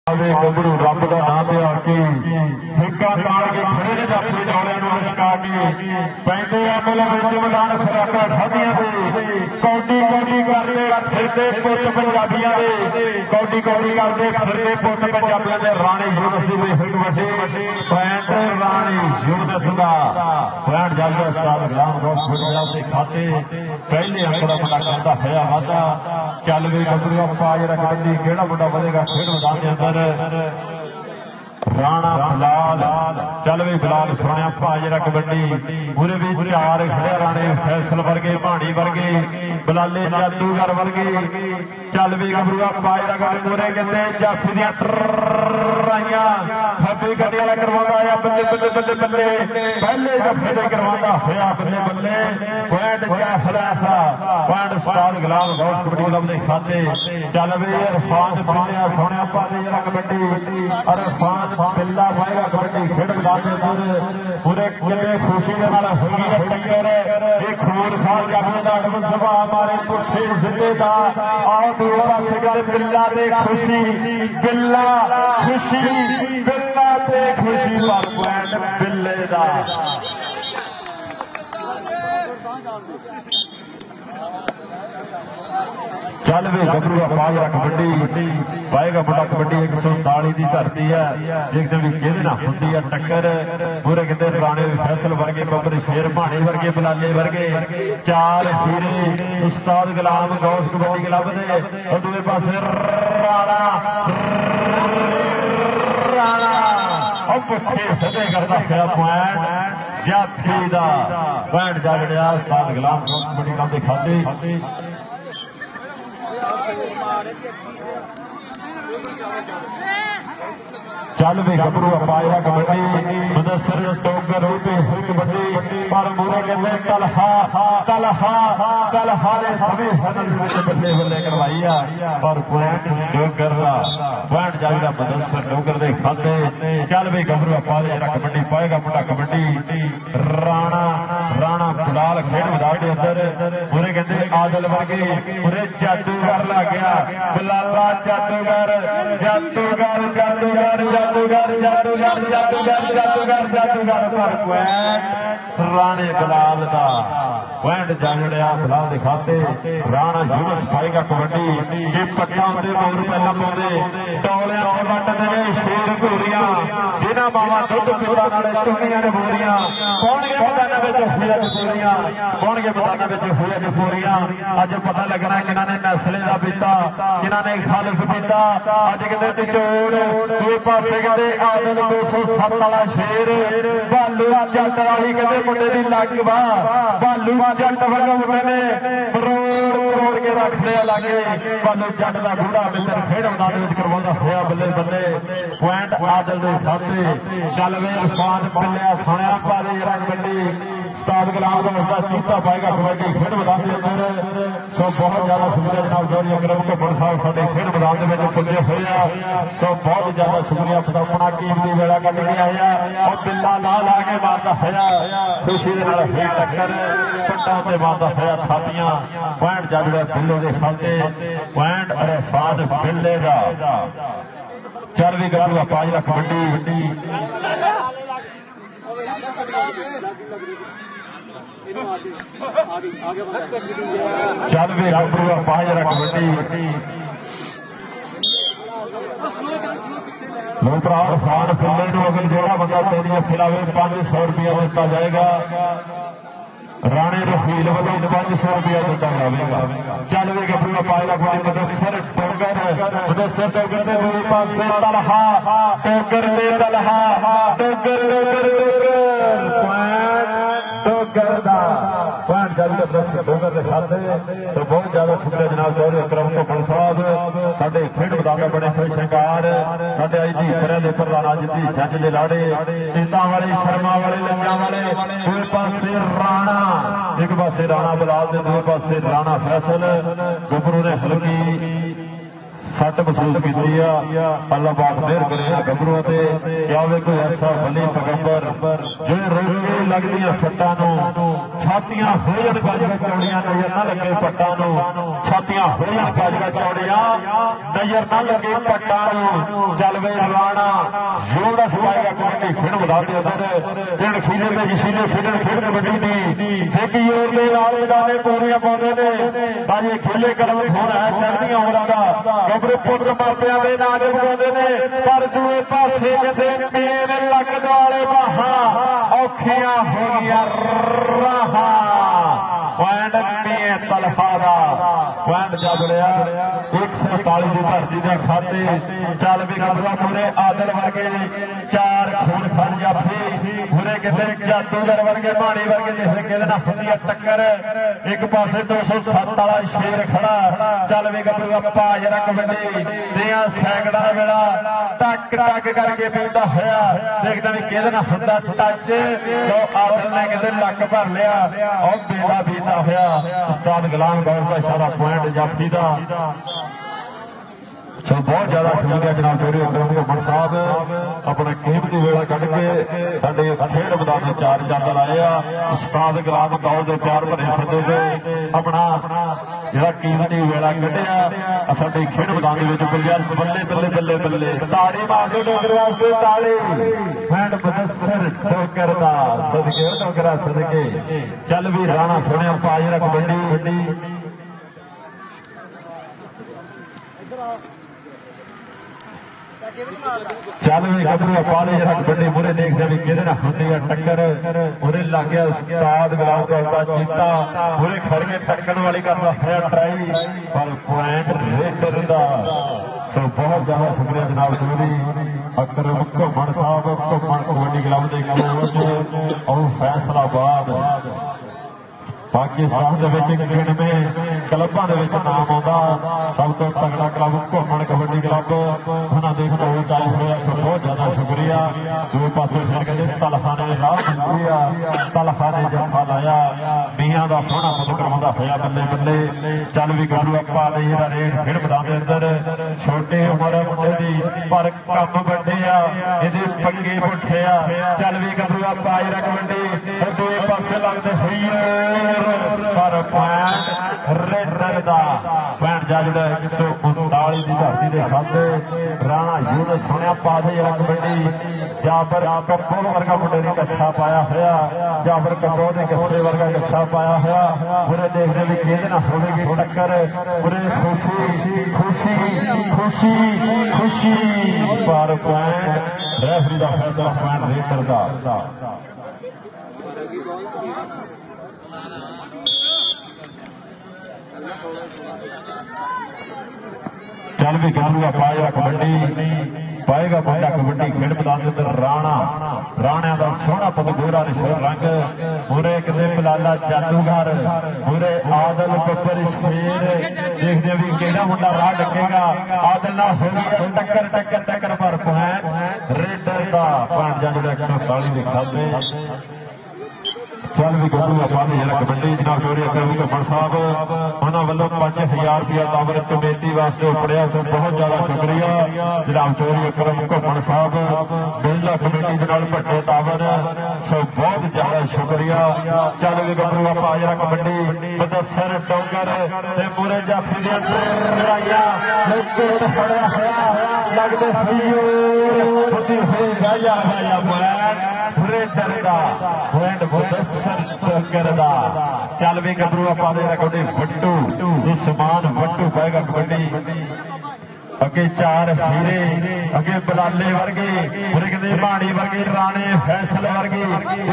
गबरू रब का नाम लिया के हिक्का ताड़ के खड़े ने जाफी दौड़े लचका के पैंते अमल मैदान फराका खादियां कौडी कौडी करते फिरते पुत पंजाबियां दे कौडी कौडी करते फिरते पुत पंजाबियां दे राणी यूनिवर्सिटी दे हिट वड्डे पैंट राणी यूनिवर्सिटी दा पैंट जल्द उस्ताद गुलाम गौस गुजरात के खाते पहले अंक का मुंडा करता होया वादा चल वे गबरू अपा जरा कबड्डी केड़ा मुंडा बनेगा खेड मैदान के अंदर राणा बिलाल चल भी बिलाल सोनिया भाजरा कबड्डी पूरे भी चार खड़े राणे फैसल वर्गे भाणी वर्गे बिलाले जादूगर वर्गे चल भी गबरूआ भाजरा कबड्डी पूरे कहते जाफी दियां ट्राइयां खब्बी गड्डी वाला करवांदा आया बल्ले बल्ले बल्ले बल्ले पहले जफे दे करवांदा होया बल्ले बल्ले पॉइंट जाफर ऐसा पॉइंट उस्ताद गुलाम गौस कबड्डी क्लब दे खाते चल भी इरफान सोनिया सोनिया भाजरा कबड्डी और इरफान बिल्ला पाएगा कबड्डी खेड मैदान के अंदर पूरे कितने खुशी के नाल होगी है टक्कर ये खून खाल जाने दा अडवन सभा हमारे पुठे जिंदे दा आओ दूसरा सिगर बिल्ला दे खुशी बिल्ला ते खुशी पर पॉइंट बिल्ले दा चल वे गबरू पाया कबड्डी पाएगा मुंडा कबड्डी 140 की धरती है एक दिन कि होती है टक्कर पूरे कहते राणे फैसल वर्गे बबरी शेर भाणी वर्गे बिलाले वर्गे चार हीरे उस्ताद गुलाम गौस कबड्डी क्लब दे और दूसरे पासे राणा और पुठे सदे करता फिर पॉइंट जाफी दा पॉइंट जा जड़िया उस्ताद गुलाम गौस कबड्डी क्लब दे खाते चल भी गबरू पाया कबड्डी मुदस्सिर टोगर कबड्डी पर मूरे कहते तलहा ने सभी बल्ले बल्ले करवाई है और पॉइंट टोगर पॉइंट जाएगा मुदस्सिर टोगर दे खाते चल भी गबरू पाया कबड्डी पाएगा मुंडा कबड्डी राणा बिलाल खेड मैदान के अंदर पूरे कहते आदल वर्गे पूरे जादूगर लग गया बिलाला जादूगर राणे बिलाल का पॉइंट जागड़िया बिलाल के खाते राणा यूनिस पाएगा कबड्डी ये पट्टा होते मोर पहला पाते टोलिया के वट दे शेर घूरियां जिन्हां मावा दुध पीता नाले चुंगियां ने बोरियां कौन के मैदान विच होया जफूरियां कौन के मैदान विच होया जफूरियां अज पता लगना किन्हां ने नस्ले का पीता किन्हां ने खालिफ पीता अज कहते टिचोड़ दूए पासे कहते आदल 207 वाला शेर भालू जट वाली कहते मुंडे दी लग वा भालू जट वर्गा मुंडे ने करोड़ के रख लिया लागे भालू जट का बूढ़ा मित्र खेड मैदान में करवाता होया बल्ले बल्ले पॉइंट आदल के साथे चल वे इरफान बिल्लिया सोनिया पाले जरा कबड्डी उस्ताद गुलाम उसका चीता पाएगा कबड्डी खेड मैदान के अंदर तो बहुत ज्यादा शुक्रिया जनाब जौहरी अकरम कपूर साहब साडे खेड मैदान में पुजे हुए तो बहुत ज्यादा शुक्रिया अपना कीमती वेला कट के आया और बिल्ला ला के मारता होया खुशी के नाल फिर टक्कर पट्टा ते मारता होया थापियां पॉइंट जागड़े बिल्ले के खाते पॉइंट अरे फाद बिल्ले का चल भी गबरू पाजरा कबड्डी चल भी गबरू पाजरा कबड्डी खान फुल्ले अगर जोड़ा बंदा तेरिया खिलावे 500 रुपया दिता जाएगा राणे रफील वालों 500 रुपया दिता जाएगा चल वे गबरू पाजरा कबड्डी मुदस्सिर टोगर के दूसरे पासे तलहा टोगर तो बहुत ज्यादा शुक्रिया जनाब जौहरी अकरम कपूर साहब साडे खेड मैदान का बड़े हुए शंकार साडे आई जी खरे दे प्रधान अज दी जंज दे लाड़े सीता वाले शर्मा वाले लंजा वाले दूसरे पासे राणा एक पासे राणा बिलाल दे दूसरे पासे राणा फैसल गबरू ने हल्की सट महसूस की अल्लाह पाक मेहर करे गभरू क्या कोई ऐसा वली पैगंबर जो रोके लगदियां सट्टां छातियां हो जाण गज चौड़ियां नजर ना लगे पट्टां छातियां हो जाण गज चौड़ियां नजर ना लगे पट्टां चल वे राणा जोड़ा सुआएगा कबड्डी फिर बता दे उधर दिन खीले में जसीले फिर फिर कबड्डी दी एक योर दे नाल दाने पूरियां पाउंदे ने बाजे खेले कदम होना है चढ़दियां उमरां दा गभरू पुत्र मापियां दे नाल जगाउंदे ने पर दूए पासे किते मेरे लगद वाले बाहां औखियां हो गईयां राहां पॉइंट नहीं तलफा का पॉइंट जब लिया 147 की धरती के खाते चल भी गबरा पूरे आदल वर्गे 4 खून खन जाफी पूरे कितने जादूगर वर्गे माणी वर्गे जिस कहते होंगी टक्कर एक पासे 207 वाला शेर खड़ा चल भी गबरू भाज कबड्डी दिया सैकड़ा वेला टक टक करके पीता होया देखता भी कहते होंगे टच जो आदल ने कितने लक भर लिया और बेड़ा बीता होया उस्ताद गुलाम गौर भाषा का पॉइंट जाफी का सो बहुत ज्यादा शुक्रिया जनाब चौधरी अकरम घुमन साहब अपना कीमती वेला कढ़ के साडे खेड मैदान में 4 चंद लाए उस्ताद गुलाम गौर के प्यार भरे सदे से अपना जिहड़ा कीमती वेला कढ़िया साडे खेड मैदान में बल्ले बल्ले बल्ले बल्ले ताड़ी मार दो डोगर वास्ते ताड़ी हैंड मुदस्सर ठोकर दा सदके ठोकरा सदके चल भी राणा सोनिया पाज रख कबड्डी चल भी गबरू पाले जरा कबड्डी मुरे देखते भी कि होंगी टक्कर मुरे लग गया उस्ताद गुलाम का चीता मुरे खड़ के टक्कर वाली करता है ट्राई पर पॉइंट रेडर का तो बहुत ज्यादा शुक्रिया जनाब चौधरी अकरम घुमन साहब घुमन कबड्डी क्लब के और फैसलाबाद पाकिस्तान खेड में क्लबों के नाम आता सब तो तगड़ा क्लब घुमन कबड्डी क्लब उन्होंने देखना आए हुए बहुत ज्यादा शुक्रिया दो पासे फिर कहते तलफा ने राह मंगी तलफा ने जफा लाया मियाँ का सोहना मुझ करवा होया बल्ले बल्ले चल भी गलू अपा नहीं रेट फिर मैदान के अंदर छोटे उम्र मुंडे की पर कम बड़े ये पंगे पुठे चल भी गलू अपा कबड्डी दो पासे लगते हुई पर पॉइंट रेडर का पॉइंट जजदा 139 की धरती के खाते राणा यूनस सुनिया पासे जरा कबड्डी जाबर कप्पोल वर्गा मुंडे ने कच्छा पाया होया जाबर कप्पो ने कच्छे वर्गा कच्छा पाया होया पूरे देखने भी खेद ना होगी टक्कर पूरे खुशी खुशी खुशी खुशी पर पॉइंट रेफरी का फैसला पॉइंट रेडर का चल भी गलूआ पाएगा कबड्डी पाएगा बंदा कबड्डी खेड मैदान के अंदर राणा राणिया का सोहना पुत गोरा निशर रंग पूरे किते बलाला जादूगर पूरे आदल बब्बर शेर देखते भी केड़ा मुंडा राह डकेगा आदल ना होगी टक्कर टक्कर टक्कर पर पॉइंट रेडर का पॉइंट जजदा 140 के खाते चल भी गलूआ पानी जरा कबड्डी जनाब चौधरी अकरम घुमन साहब उन्होंने वालों 5000 रुपया तावर कमेटी वास्ते उपड़िया तो बहुत ज्यादा शुक्रिया जनाब चौधरी अकरम घुमन साहब मेला कमेटी के नाल भट्टे तावर सो बहुत ज्यादा शुक्रिया चल भी गलूआ पा जरा कबड्डी मुदस्सर डोगर ते पूरे जाफी दे लगते चल भी गबरू अपा कबड्डी वड्डू समान वड्डू पाएगा कबड्डी अगे 4 हीरे अगे बलाले वर्गे कहते माड़ी वर्गे राणे फैसल वर्गे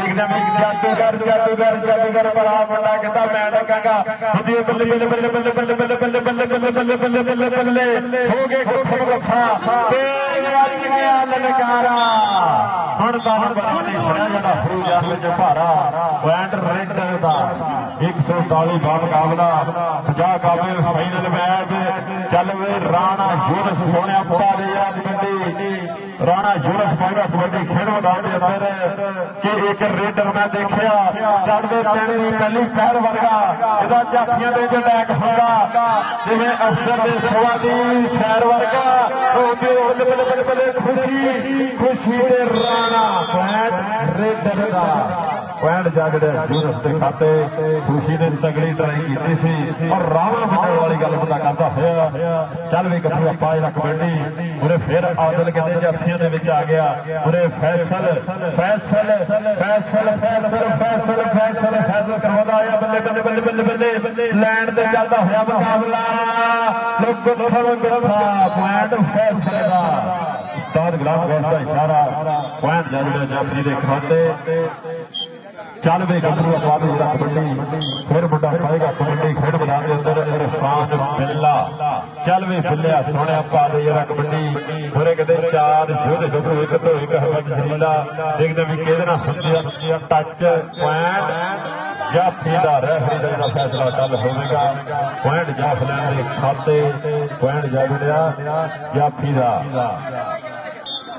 एकदम जादूगर जादूगर जादूगर बड़ा मुंडा कहता मैं लगागा बल्ले बल्ले बल्ले बल्ले बल्ले बल्ले बल्ले बल्ले बल्ले बल्ले बल्ले बल्ले बल्ले हो गए गुफा गया ललकारा हुण बाहर बनाने खड़ा जाता फरूजान में भारा पॉइंट रेडर का 139 का मुकाबला 50 का फाइनल मैच चल वे राणा यूनस सोनिया पाले कबड्डी राणा यूनस पाएगा कबड्डी खेल मैदान के अंदर कि एक रेडर मैं देखा चढ़ते पैर की पहली पैर वर्गा ਇਹਦਾ ਜਾਫੀਆਂ ਦੇ ਅਟੈਕ ਹੋਗਾ ਜਿਵੇਂ ਅਫਸਰ ਦੇ ਸਵਾ ਦੀ ਖੈਰ ਵਰਗਾ ਉਹਦੇ ਬੱਲੇ ਬੱਲੇ ਬੱਲੇ ਖੁਸ਼ੀ ਦੇ ਰਾਣਾ ਪੁਆਇੰਟ ਰੇਡਰ ਦਾ ਪੁਆਇੰਟ ਜਾ ਜਿਹੜਾ ਯੂਨਸ ਦੇ ਖਾਤੇ ਖੁਸ਼ੀ ਨੇ ਤਗੜੀ ਟਰਾਈ ਕੀਤੀ ਸੀ ਔਰ ਰਾਵਣ ਬਣਾਉਣ ਵਾਲੀ ਗੱਲ ਪਤਾ ਕਰਦਾ ਹੋਇਆ ਚੱਲ ਵੀ ਗੱਭਰੂ ਆਪਾਂ ਜਿਹੜਾ ਕਬੱਡੀ ਉਹਨੇ ਫਿਰ ਆਦਲ ਕਹਿੰਦੇ ਜਾਫੀਆਂ ਦੇ ਵਿੱਚ ਆ ਗਿਆ ਉਹਨੇ ਫੈਸਲ ਕਰਵਾਉਂਦਾ ਆਇਆ ਬੱਲੇ ਬੱਲੇ ਬੱਲੇ ਬੱਲੇ ਬੱਲੇ ਲੈਂਡ ਤੇ ਚੱਲਦਾ ਹੋਇਆ ਮੁਕਾਬਲਾ ਪੁਆਇੰਟ ਫੈਸਲੇ ਦਾ ਉਸਤਾਦ ਗੁਲਾਮ ਗੌਸ ਦਾ ਇਸ਼ਾਰਾ ਪੁਆਇੰਟ ਜਿਹੜਾ ਜਾਫੀ ਦੇ ਖਾਤੇ ਚੱਲ ਵੇ ਗੱਭਰੂ ਆਪਾਂ ਜਿਹੜਾ ਕਬੱਡੀ ਫਿਰ ਮੁੰਡਾ ਪਾਏਗਾ ਕਬੱਡੀ ਖੇਡ ਮੈਦਾਨ ਦੇ ਅੰਦਰ ਇਰਫਾਨ ਬਿੱਲਾ ਚੱਲ ਵੇ ਬਿੱਲਿਆ ਸੋਹਣਿਆ ਪਾ ਦੇ ਜਿਹੜਾ ਕਬੱਡੀ ਹੋਰੇ ਕਿਤੇ ਚਾਰ ਯੋਧੇ ਗੱਭਰੂ ਇੱਕ ਤੋਂ ਇੱਕ ਹਵਾ ਜਰੀਲਾ ਦੇਖਦੇ ਵੀ ਕਿਹਦੇ ਨਾਲ ਸਮਝਿਆ ਟੱਚ ਪੁਆਇੰਟ ਜਾਫੀ ਦਾ ਰੈਫਰੀ ਦਾ ਜਿਹੜਾ ਫੈਸਲਾ ਕੱਲ ਹੋਵੇਗਾ ਪੁਆਇੰਟ ਜਾਫਲਾਂ ਦੇ ਖਾਤੇ ਪੁਆਇੰਟ ਜਾ ਜੁੜਿਆ ਜਾਫੀ ਦਾ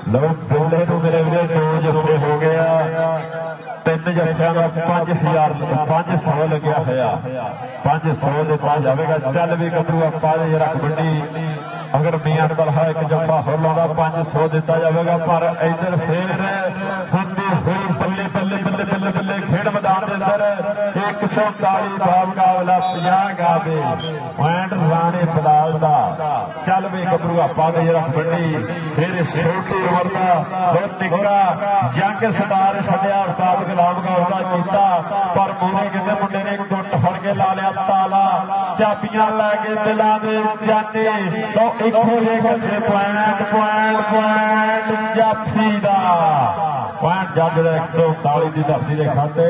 ਲਓ ਬਿੱਲੇ ਨੂੰ ਮੇਰੇ ਵੀਰੇ 2 ਜੱਫੇ ਹੋ ਗਿਆ 3 ਜੱਫਿਆਂ ਦਾ 500 ਲੱਗਿਆ ਹੋਇਆ 500 ਦਿੱਤਾ ਜਾਵੇਗਾ ਚੱਲ ਵੀ ਗੱਭਰੂ ਆਪਾਂ ਜਿਹੜਾ ਕਬੱਡੀ ਅਗਰ ਮੀਆਂ ਤਲਹਾ ਇੱਕ ਜੱਫਾ ਹੋਰ ਲਾਉਂਦਾ 500 ਦਿੱਤਾ ਜਾਵੇਗਾ ਪਰ ਇੱਧਰ ਫੇਰ ਹੁੰਦੀ ਹੋਈ ਬੱਲੇ ਬੱਲੇ ਬੱਲੇ ਬੱਲੇ ਬੱਲੇ ਖੇਡ ਮੈਦਾਨ ਦੇ ਅੰਦਰ 140 ਦਾ ਮੁਕਾਬਲਾ 50 ਗਾਵੇ ਪੁਆਇੰਟ ਰਾਣੇ ਬਲਾਲ ਦਾ ਚੱਲ ਵੀ ਗੱਭਰੂ ਆਪਾਂ ਜਿਹੜਾ ਕਬੱਡੀ ਫਿਰ ਛੋਟੀ ਉਮਰ ਦਾ ਬਹੁਤ ਨਿੱਘਾ ਜੰਗ ਸਟਾਰ ਛੱਡਿਆ ਉਸਤਾਦ ਗੁਲਾਮ ਗੌਸ ਦਾ ਕੀਤਾ ਪਰ ਮੂਹਰੇ ਕਿਤੇ ਮੁੰਡੇ ਨੇ ਗੁੱਟ ਫੜ ਕੇ ਲਾ ਲਿਆ ਤਾਲਾ ਚਾਬੀਆਂ ਲੈ ਕੇ ਦਿਲਾਂ ਦੇ ਜਾਨੇ ਲਓ ਇੱਕੋ ਜਿਹੇ ਪੁਆਇੰਟ ਜਾਫੀ ਦਾ ਪੁਆਇੰਟ ਜੱਜ ਦਾ 139 ਦੀ ਧਰਤੀ ਦੇ ਖਾਤੇ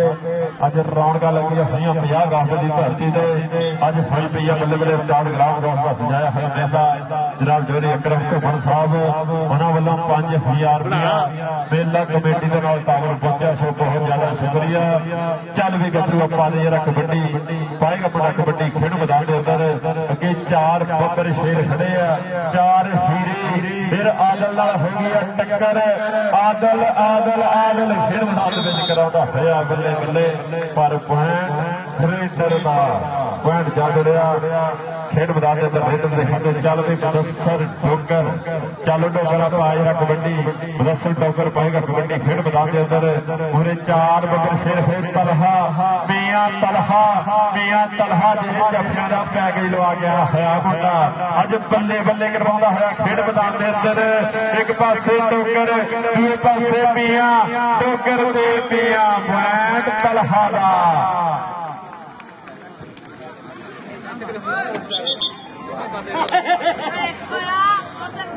ਅੱਜ ਰੌਣਕਾਂ ਲੱਗੀਆਂ ਹੋਈਆਂ 50 ਅਗਸਤ ਦੀ ਧਰਤੀ ਤੇ ਅੱਜ ਹੋਈ ਪਈ ਆ ਬੱਲੇ ਬੱਲੇ ਉਸਤਾਦ ਗੁਲਾਮ ਗੌਸ ਦਾ ਸਜਾਇਆ ਹੋਇਆ ਮੇਲਾ ਜਨਾਬ ਜੋਰੀ ਅਕਰਮ ਘੁੰਮਣ ਸਾਹਿਬ ਉਹਨਾਂ ਵੱਲੋਂ 5000 ਰੁਪਇਆ ਮੇਲਾ ਕਮੇਟੀ ਦੇ ਨਾਲ ਤਾਵਰ ਪਹੁੰਚਿਆ ਸੋ ਬਹੁਤ ਜ਼ਿਆਦਾ ਸ਼ੁਕਰੀਆ ਚੱਲ ਵੀ ਗੱਭਰੂ ਆਪਾਂ ਦੇ ਜਿਹੜਾ ਕਬੱਡੀ ਪਾਏਗਾ ਆਪਣਾ ਕਬੱਡੀ ਖੇਡ ਮੈਦਾਨ ਦੇ ਅੰਦਰ ਅੱਗੇ 4 ਬੱਬਰ ਸ਼ੇਰ ਖੜੇ ਆ 4 ਹੀਰੇ ਫਿਰ ਆਦਲ ਨਾਲ ਹੋ ਗਈ ਆ ਟੱਕਰ ਆਦਲ ਖੇਡ ਮੈਦਾਨ ਦੇ ਵਿੱਚ ਕਰਾਉਂਦਾ ਹੋਇਆ ਬੱਲੇ ਬੱਲੇ ਪਰ ਪੁਆਇੰਟ ਰੇਡਰ ਦਾ ਪੁਆਇੰਟ ਜਾ ਜੁੜਿਆ ਖੇਡ ਮੈਦਾਨ ਦੇ ਅੰਦਰ ਰੇਡਰ ਦੇ ਖਾਤੇ ਚੱਲ ਵੀ ਮੁਦੱਸਰ ਠੋਕਰ ਚੱਲ ਡੋਕਰ ਆਪਾਂ ਜਿਹੜਾ ਕਬੱਡੀ ਮੁਦੱਸਰ ਠੋਕਰ ਪਾਏਗਾ ਕਬੱਡੀ ਖੇਡ ਮੈਦਾਨ ਦੇ ਅੰਦਰ ਉਹਨੇ 4 ਬੱਬਰ ਸ਼ੇਰ ਫਿਰ ਮੀਆਂ ਤਲਹਾ ਜਿਹੜੇ ਜੱਫਿਆਂ ਦਾ ਪੈਕੇਜ ਲਵਾ ਗਿਆ ਹੋਇਆ ਮੁੰਡਾ ਅੱਜ ਬੱਲੇ ਬੱਲੇ ਕਰਵਾਉਂਦਾ ਹੋਇਆ ਖੇਡ ਮੈਦਾਨ ਦੇ ਅੰਦਰ ਇੱਕ ਪਾਸੇ ਟੋਕਰ ਦੂਜੇ ਪਾਸੇ ਮੀਆਂ ਟੋਕਰ ਤੇ ਮੀਆਂ ਪੁਆਇੰਟ ਤਲਹਾ ਦਾ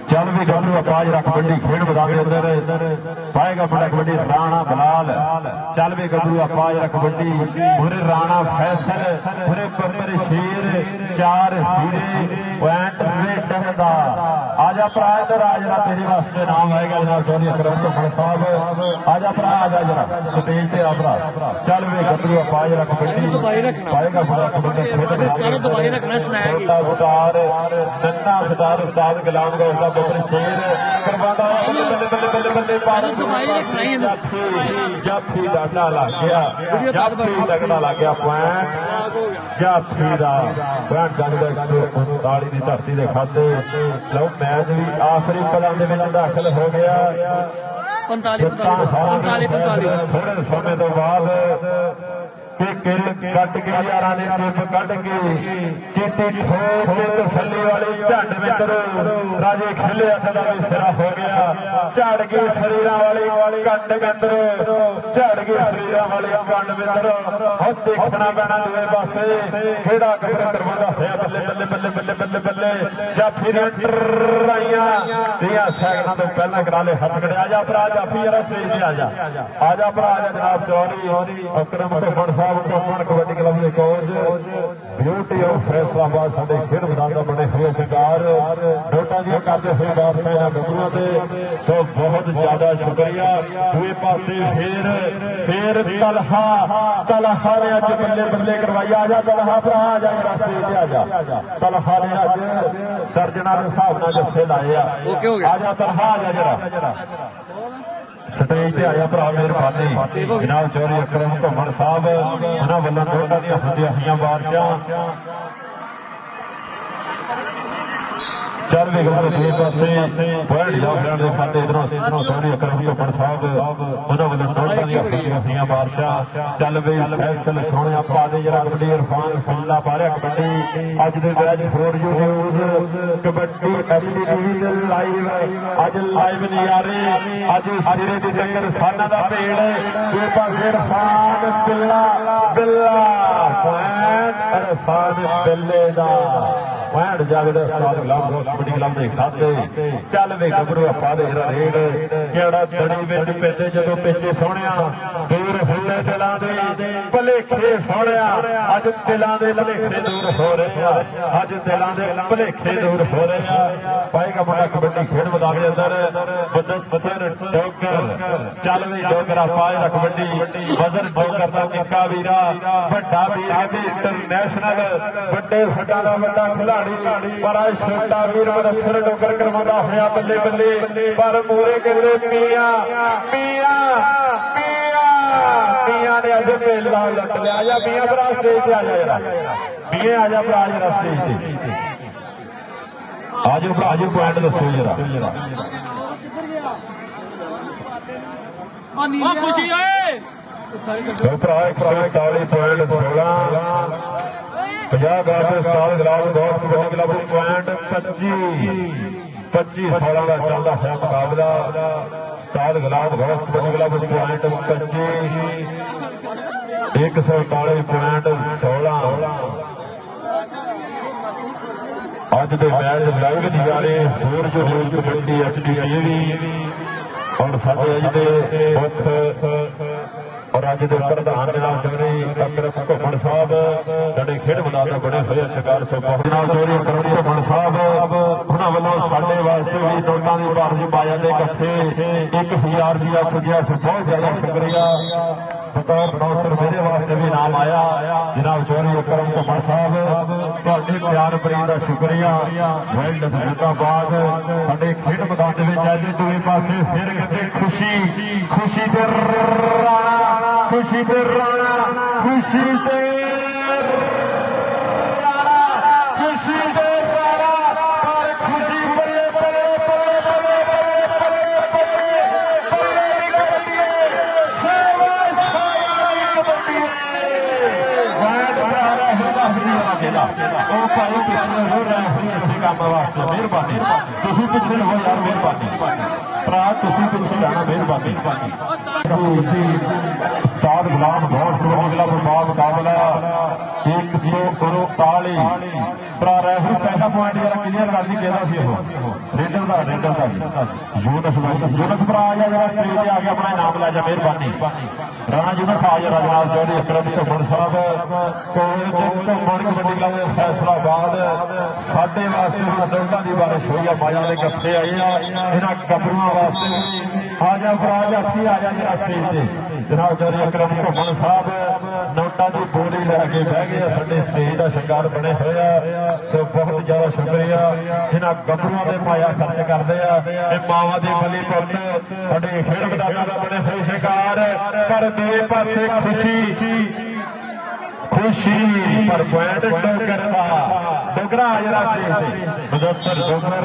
ਚੱਲ ਵੀ ਗੱਭਰੂ ਆਪਾਂ ਜਿਹੜਾ ਕਬੱਡੀ ਖੇਡ ਮੈਦਾਨ ਦੇ ਅੰਦਰ ਪਾਏਗਾ ਮੁੰਡਾ ਕਬੱਡੀ ਰਾਣਾ ਬਲਾਲ ਚੱਲ ਵੀ ਗੱਭਰੂ ਆਪਾਂ ਜਿਹੜਾ ਕਬੱਡੀ ਉਹਨੇ ਰਾਣਾ ਫੈਸਲ ਉਹਨੇ ਬੱਬਰ ਸ਼ੇਰ 4 ਹੀਰੇ ਪੁਆਇੰਟ ਰੇਡਰ ਦਾ ਆਜਾ ਭਰਾ ਇੱਧਰ ਆ ਜਿਹੜਾ ਤੇਰੇ ਵਾਸਤੇ ਨਾਮ ਆਏਗਾ ਜਨਾਬ ਜੋਰੀ ਅਕਰਮ ਘੁੰਮਣ ਸਾਹਿਬ ਆਜਾ ਭਰਾ ਆਜਾ ਜਰਾ ਸਟੇਜ ਤੇ ਆ ਭਰਾ ਚੱਲ ਵੀ ਗੱਭਰੂ ਆਪਾਂ ਜਿਹੜਾ ਕਬੱਡੀ ਪਾਏਗਾ ਮੁੰਡਾ ਕਬੱਡੀ ਖੇਡ ਨੰਨਾ ਸਟਾਰ ਉਸਤਾਦ ਗੁਲਾਮ ਗੌਸ ਦਾ ਬੱਬਰ ਸ਼ੇਰ ਕਰਵਾਉਂਦਾ ਬੱਲੇ ਬੱਲੇ ਬੱਲੇ ਬੱਲੇ ਜਾਫੀ ਦਾ ਢਾ ਲੱਗ ਗਿਆ ਜਾਫੀ ਤਗੜਾ ਲੱਗ ਗਿਆ ਪੁਆਇੰਟ ਜਾਫੀ ਦਾ ਪੁਆਇੰਟ ਜੰਗ 139 ਦੀ ਧਰਤੀ ਦੇ ਖਾਤੇ ਲਓ ਮੈਚ ਵੀ ਆਖਰੀ ਪਲਾਂ ਦੇ ਵਿੱਚ ਦਾਖਲ ਹੋ ਗਿਆ 45 ਥੋੜੇ ਸਮੇਂ ਤੋਂ ਬਾਅਦ ਕਿ ਕਿਲ ਕੱਢ ਕੇ ਯਾਰਾਂ ਨੇ ਕਿਲ ਕੱਢ ਕੇ ਕੀਤੀ ਠੋਕ ਕੇ ਤਸੱਲੀ ਵਾਲੀ ਝੰਡ ਮਿੱਤਰ ਰਾਜੇ ਖਿੱਲੇ ਹੱਥ ਦਾ ਵੀ ਸਿਰਾ ਹੋ ਗਿਆ ਝੜ ਗਈ ਸਰੀਰਾਂ ਵਾਲੀ ਕੰਡ ਮਿੱਤਰ ਝੜ ਗਈ ਸਰੀਰਾਂ ਵਾਲੀ ਕੰਡ ਮਿੱਤਰ ਹੁਣ ਦੇਖਣਾ ਪੈਣਾ ਦੂਏ ਪਾਸੇ ਕਿਹੜਾ ਗੱਭਰੂ ਕਰਵਾਉਂਦਾ ਹੋਇਆ ਬੱਲੇ ਬੱਲੇ ਬੱਲੇ ਬੱਲੇ ਬੱਲੇ ਬੱਲੇ ਜਾਫੀ ਦੀਆਂ ਟਰਾਈਆਂ ਦੀਆਂ ਸੈਕੰਡਾਂ ਤੋਂ ਪਹਿਲਾਂ ਕਰਾ ਲੈ ਹੱਥ ਖੜਿਆ ਆ ਜਾ ਭਰਾ ਜਾਫੀ ਯਾਰਾ ਸਟੇਜ ਤੇ ਆ ਜਾ ਭਰਾ ਜਨਾਬ ਚੌਧਰੀ ਅਕਰਮ ਘੁੰਮਣ साहब घुमन कबड्डी क्लब के कोच ब्यूटी ऑफ फैसलाबाद साडे खेड मैदान का बने हुए सरकार नोटा दी करते हुए बादशाह गबरूआं दे तो बहुत ज्यादा शुक्रिया। दूए पासे फिर तलहा ने अज बल्ले बल्ले करवाई। आ जा तलहा भरा आ जा रास्ते आ जा। तलहा ने अज दर्जना के हिसाब नाल जत्थे लाए आ जा तलहा आ जा जरा स्टेज से आया भरा मेहरबानी। जनाब चौधरी अकरम घुमन साहब उन्होंने वालों नोटा दी हुंदियां होईयां बारिशां चल भी गल दूसरे पासे पॉइंट जाफरान के खाते इधरों चौधरी अकरम घुमन साहब उन्होंने वालों नोटा दी हुंदियां होईयां बारिशां चल भी फैसल सोहणिया पा दे जरा कबड्डी इरफान फुल्ला पा रहा कबड्डी अज दे match for you news kabaddi STV live अज लाइव नहीं आ रही अज सिरे की टक्कर साना का भेड़ दूसरे पासे इरफान बिल्ला पॉइंट इरफान बिल्ले का पॉइंट जागदे उस्ताद गुलाम गौस कबड्डी क्लब के खाते चल वे गबरू अपा दे रेड केड़ा बड़ी विच पेचे जदों पेचे सोहणिया दूर हुंदे दिलां दे भलेखे सोहणिया अज दिलां दे भलेखे दूर हो रहे हैं अज दिलां दे भलेखे दूर हो रहे हैं। पाएगा मुंडा कबड्डी खेड मैदान के अंदर बदर डोगर चल वे डोगरा पाए कबड्डी बदर डोगर का निक्का वीरा वड्डा वीर है इंटरनेशनल वड्डे सड्डा दा वड्डा खिलाड़ी पर छोटा वीर मदसर डोगर करवाता होया बल्ले बल्ले पर मूरे कहते मियां ने अज मेला लुट लिया। या मियां भरा स्टेज से आ जा जरा मियां आ जा भरा जरा स्टेज से आ जाओ भरा जो पॉइंट दसो जरा खुशी है भरा 141 पॉइंट 16 50 गाते साल गुलाब गौस कबड्डी क्लब पॉइंट 25 16 का चलता है मुकाबला साल Gulab Gaus kabaddi club point 25 141 point 16 अज के मैच लाइव नहीं आ रहे सूरज न्यूज़ कबड्डी एचडीटीवी और साडे अज के मुख और अज के प्रधान जनाब चौधरी अकरम घुमन साहब साडे खेड मैदान में बड़े हुए शिकार जनाब चौधरी अकरम घुमन साहब उन्होंने वालों साडे वास्ते भी नोटां दी बारिश पाया दे इकट्ठे 1000 दी खुदिया से बहुत ज्यादा शुक्रिया। बतौर नौसर मेरे वास्ते भी नाम आया जनाब चौधरी अकरम घुमन साहब तुहाडे प्यार प्रेम का शुक्रिया। वर्ल्ड जिंदाबाद साडे खेड मैदान में अज दूए पासे फिर किते खुशी ते राणा खुशी ते राणा मेहरबानी तुसीं पिछे रहो यार मेहरबानी भरा तुसीं पिछे रहना मेहरबानी। उस्ताद गुलाम गौस कबड्डी क्लब का मुकाबला 139 भरा रेफरी पहला पॉइंट जरा क्लीयर कर दी कहता रेडर का यूनस भरा आ जा जरा स्टेज पे आ गया अपना नाम लै जा मेहरबानी। राणा यूनस आ जा जनाब चौधरी अकरम घुमन साहब घुमन कबड्डी क्लब फैसलाबाद साडे वास्ते नोटां दी बारिश हुई है माया के गफ्फे आए इन्हां गबरूआं वास्ते आ जा भरा जाती आ जा जरा स्टेज से जनाब चौधरी अकरम घुमन साहब नोटां दी बोली लैके बह गए साडे स्टेज का शिंगार बने हुए तो बहुत ज्यादा शुक्रिया। इन्हां गबरूआं दे माया खर्च करदे आ मावां दी बली पुत्त साडे खेड मैदानां दा बने हुए शिंगार पर दूए पासे खुशी पर पॉइंट डोगरा जरा मुदस्सर डोगरा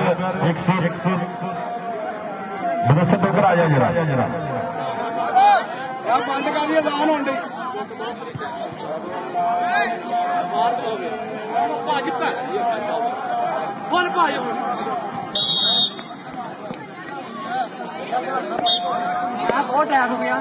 आ जा जरा बंद कर ऐलान होने बहुत टाइम हो गया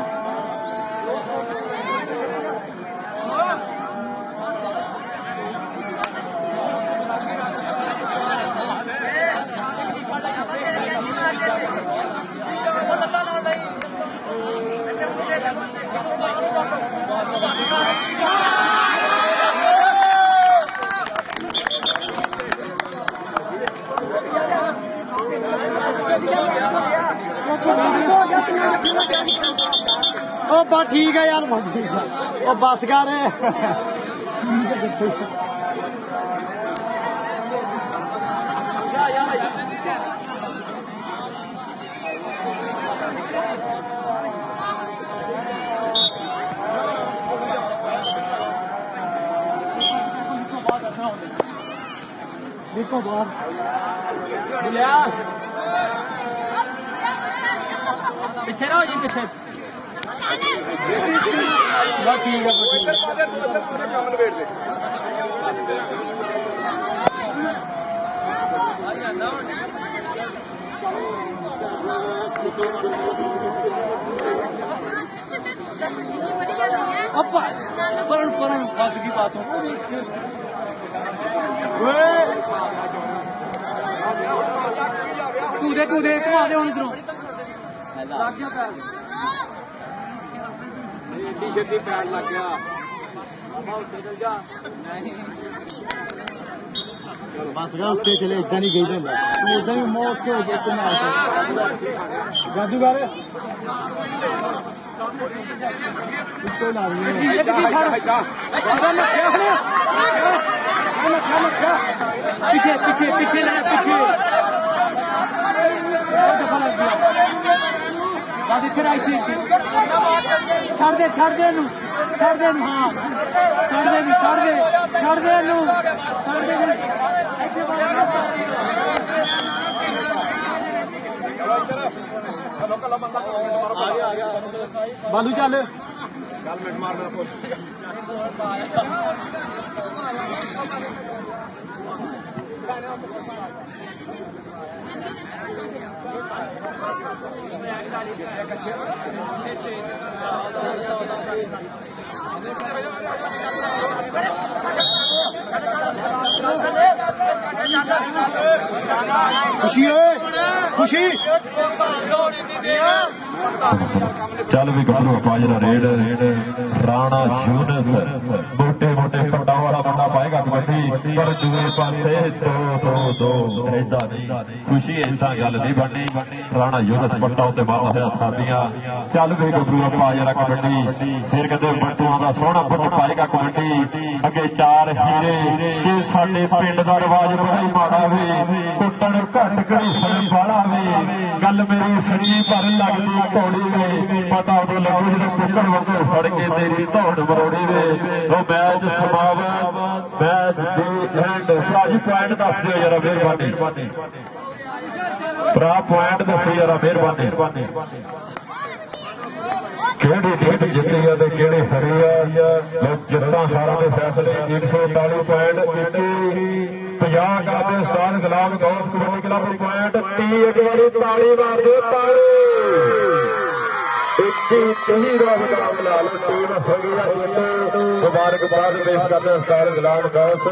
ਉਹ ਬਸ ਠੀਕ ਹੈ ਯਾਰ ਬਸ ਠੀਕ ਹੈ ਉਹ ਬੱਸ ਕਰ देखो बाहर पीछे रहो जी पीछे ठीक है बस की बात तू दे घुमा दे इधरों लग गया पैर एडी छेती पैर लग गया चल जा नहीं बस उत्ते चले इदा नहीं गई तू उदा भी मौत के जादू कर पीछे पीछे पीछे लगा पीछे बस इधर आई थी छड़ दे हाँ छड़ दे बालू चल मिनट मार मेरा खुशी खुशी चल भी गलू पाजरा रेड राणा यूनस मोटे मोटे पट्टा वाला बंदा पाएगा कबड्डी पर दूए पासे दो ऐसा नहीं खुशी ऐसा गल नहीं बननी राणा यूनस पट्टा उत्ते मारदा होया सादियां चल भी गलू पाजरा कबड्डी फिर कहते बट्टुआं दा सोहना पुट पाएगा कबड्डी अगे चार हीरे कि साडे पिंड दा रिवाज बड़ा ही माड़ा वे कुੱਟਣ घट घड़ी वाला वे गल मेरी सरी पर लगदी घोड़ी वे पता उदों लगू जदों कुੱਟਣ वांगू फड़ के तेरी धौड़ मरोड़ी वे वो मैच समाप्त मैच दी एंड भाजी पॉइंट दस दिओ यार मेहरबानी भरा पॉइंट दसो यार मेहरबानी ਕਿਹੜੀ ਖੇਡ ਜਿੱਤੀ ਆ ਤੇ ਕਿਹੜੇ ਹਰੇ ਆ ਜਿੱਤਾਂ ਸਾਰਾਂ ਦੇ ਫੈਸਲੇ 141 ਪੁਆਇੰਟ 50 ਕਰਦੇ ਉਸਤਾਦ ਗੁਲਾਮ ਗੌਸ ਕਬੱਡੀ ਕਲੱਬ ਪੁਆਇੰਟ 30 ਇੱਕ ਵਾਰੀ ਤਾੜੀ ਮਾਰ ਦਿਓ ਤਾੜੀ 21 ਦਾ ਮੁਕਾਬਲਾ ਟੀਮ ਹੋ ਗਈ ਆ ਮੁਬਾਰਕਬਾਦ ਪੇਸ਼ ਕਰਦੇ ਉਸਤਾਦ ਗੁਲਾਮ ਗੌਸ